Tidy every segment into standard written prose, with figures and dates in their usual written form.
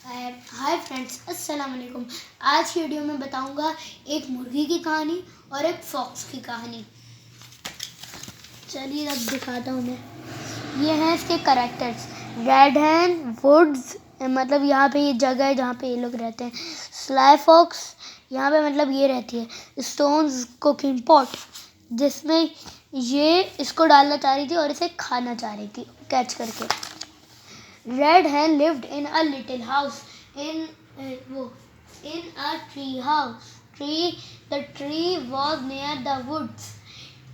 Hi friends, अस्सलाम वालेकुम। आज की वीडियो में बताऊंगा एक मुर्गी की कहानी और एक फॉक्स की कहानी। चलिए अब दिखाता हूँ मैं। ये हैं इसके कैरेक्टर्स। रेड हैन, वुड्स, मतलब यहाँ पे ये जगह है जहाँ पे ये लोग रहते हैं। स्लाई फॉक्स, यहाँ पे मतलब ये रहती है। स्टोन्स कुकिंग पॉट, जिसमें ये इसको डालना चाह रही थी और इसे खाना चाह रही थी कैच करके। Red Hen lived in a little house in a tree house. The tree was near the woods.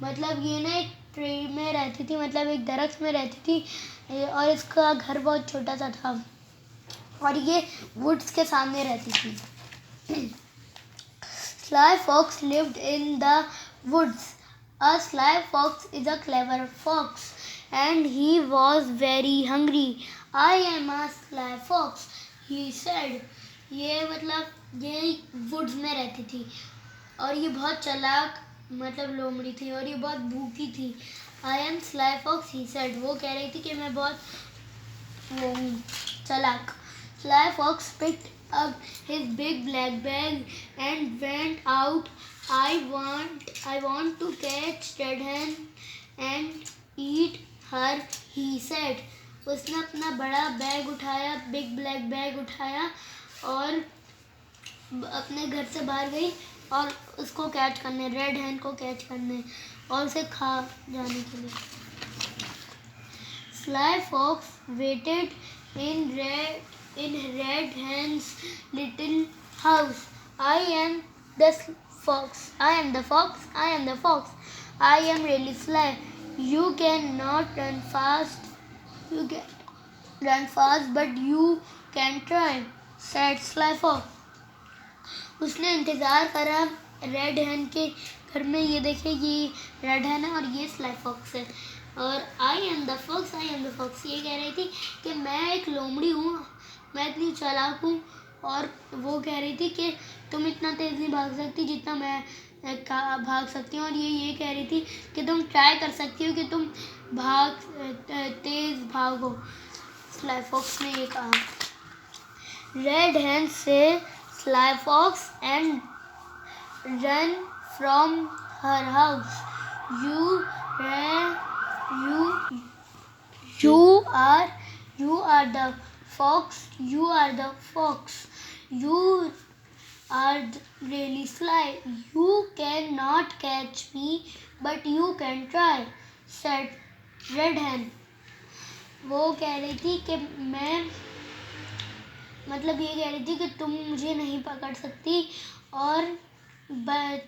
मतलब ये ना एक ट्री में रहती थी, मतलब एक दरख्त में रहती थी और इसका घर बहुत छोटा सा था और ये वुड्स के सामने रहती थी। Sly Fox lived in the woods. A sly fox is a clever fox and he was very hungry. I am a sly fox, he said. ये मतलब ये वुड्स में रहती थी और ये बहुत चालाक मतलब लोमड़ी थी और ये बहुत भूखी थी। I am sly fox, he said. वो कह रही थी कि मैं बहुत चालाक। Sly fox picked up his big black bag and went out. I want to catch Red Hen and eat her, he said. उसने अपना बड़ा बैग उठाया, बिग ब्लैक बैग उठाया और अपने घर से बाहर गई और उसको कैच करने, रेड हैन को कैच करने और उसे खा जाने के लिए। Sly Fox waited in Red Hen's little house. I am the fox. I am the fox. I am the fox. I am really sly. You cannot run fast. You can run fast, but you can try, said Sly Fox. उसने इंतज़ार करा red Hen के घर में। ये देखिए, ये red हैन है और ये स्लाई फॉक्स है और I am the fox, I am the fox ये कह रही थी कि मैं एक लोमड़ी हूँ, मैं इतनी चालाक हूँ। और वो कह रही थी कि तुम इतना तेज़ नहीं भाग सकती जितना मैं भाग सकती हूँ। और ये कह रही थी कि तुम ट्राई कर सकती हो कि तुम तेज़ भागो। स्लाई फॉक्स ने ये कहा। रेड हैन से Sly Fox and ran from her house. You are the fox. You are the fox. You are really sly. You cannot catch me, but you can try, said Red Hen. वो कह रही थी कि मैं मतलब ये कह रही थी कि तुम मुझे नहीं पकड़ सकती और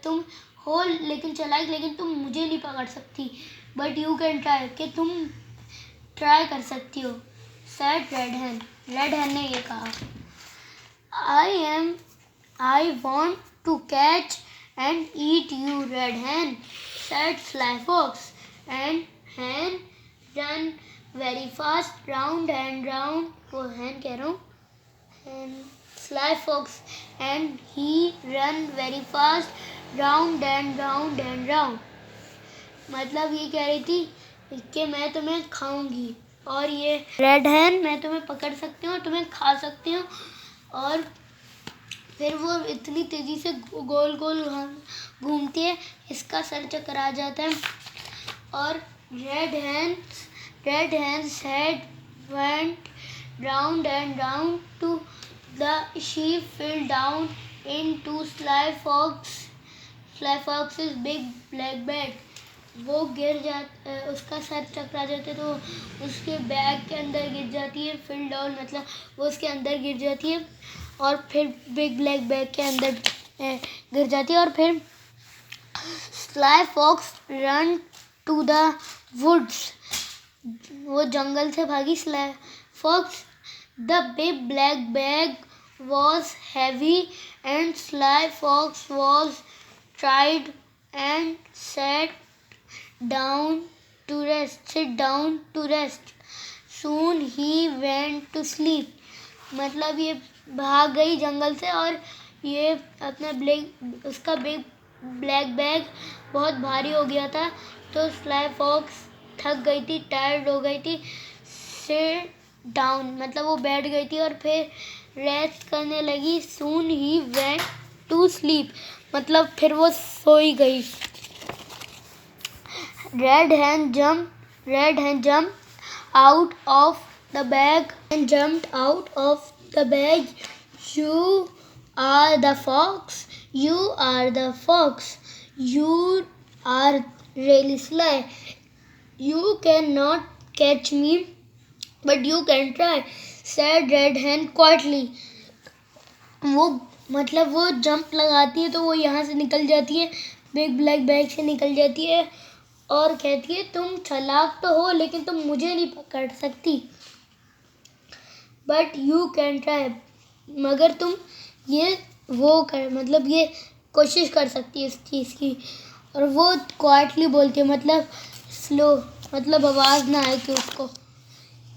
तुम हो लेकिन चालाक, लेकिन तुम मुझे नहीं पकड़ सकती, बट यू कैन ट्राई, कि तुम ट्राई कर सकती हो, सैड रेड हैन ने ये कहा। I want to catch and eat you Red Hen, said Sly Fox and Hen run very fast round and round. वो हैन कह रहा हूँ, Sly Fox and he run very fast round and round and round. मतलब ये कह रही थी कि मैं तुम्हें खाऊंगी और ये रेड हैन मैं तुम्हें पकड़ सकती हूँ और तुम्हें खा सकती हूँ। और फिर वो इतनी तेज़ी से गोल गोल घूमती है, इसका सर चकरा जाता है और Red Hen's head went round and round to the sheep fell down into Sly Fox's big black bag. वो गिर जाता, उसका सर चकरा जाता है तो उसके बैग के अंदर गिर जाती है। फिल डाउन मतलब वो उसके अंदर गिर जाती है और फिर बिग ब्लैक बैग के अंदर गिर जाती है। और फिर Sly Fox run to the woods, वो जंगल से भागी। Sly Fox, the big black bag was heavy and Sly Fox was tired and sat down to rest. Soon he went to sleep. मतलब ये भाग गई जंगल से और ये अपना उसका बिग ब्लैक बैग बहुत भारी हो गया था तो स्लाई फॉक्स थक गई थी, टायर्ड हो गई थी। सिट डाउन मतलब वो बैठ गई थी और फिर रेस्ट करने लगी। सून ही वेंट टू स्लीप, मतलब फिर वो सोई गई। Red Hen jump out of the bag and jumped out of the bag. You are the fox. You are the fox. You are really sly. You cannot catch me, but you can try, said Red Hen quietly. वो मतलब वो jump लगाती है तो वो यहाँ से निकल जाती है, बिग ब्लैक बैग से निकल जाती है और कहती है तुम चालाक तो हो लेकिन तुम मुझे नहीं पकड़ सकती। बट यू कैन ट्राई, मगर तुम ये वो कर मतलब ये कोशिश कर सकती है इस चीज़ की। और वो क्वाइटली बोलती है, मतलब स्लो, मतलब आवाज़ ना आए कि उसको।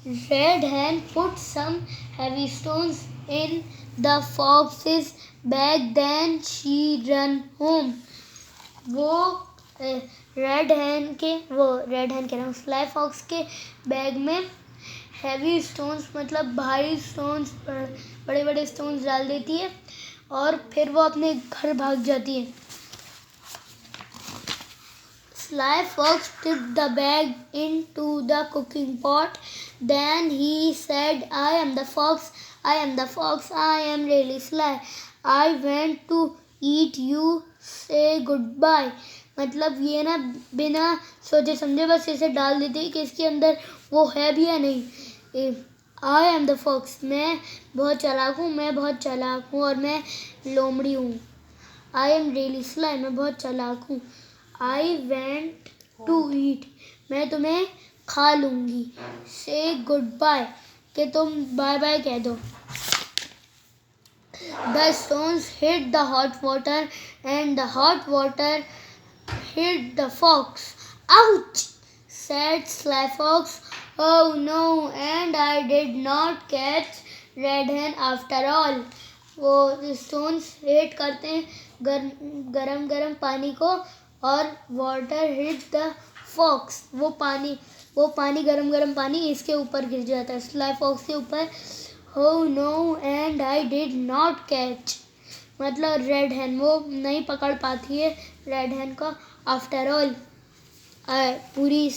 Red Hen put some heavy stones in the fox's bag, then she run home. वो रेड हैन के नाम स्लाई फॉक्स के बैग में हैवी स्टोन्स मतलब भारी स्टोन्स, बड़े बड़े स्टोन्स डाल देती है और फिर वो अपने घर भाग जाती है। Sly Fox tipped the bag into the cooking pot. Then he said, I am the fox, I am the fox, I am really sly. I went to eat you, say goodbye. मतलब ये ना बिना सोचे समझे बस इसे डाल देती है कि इसके अंदर वो है भी या नहीं। I am the fox, मैं बहुत चालाक हूँ, मैं बहुत चालाक हूँ और मैं लोमड़ी हूँ। I am really sly, मैं बहुत चालाक हूँ। I went to eat, मैं तुम्हें खा लूँगी। Say goodbye, कि तुम बाय बाय कह दो। The stones hit the hot water and the hot water hit the fox. Ouch, said Sly Fox. Oh no, and I did not catch Red Hen after all. वो stones hit करते हैं गरम गरम पानी को और वाटर हिट द फॉक्स, वो पानी गरम गरम पानी इसके ऊपर गिर जाता है, स्लाई फॉक्स के ऊपर। Oh no, and I did not catch, मतलब रेड हैन वो नहीं पकड़ पाती है रेड हैन को आफ्टर ऑल। पूरी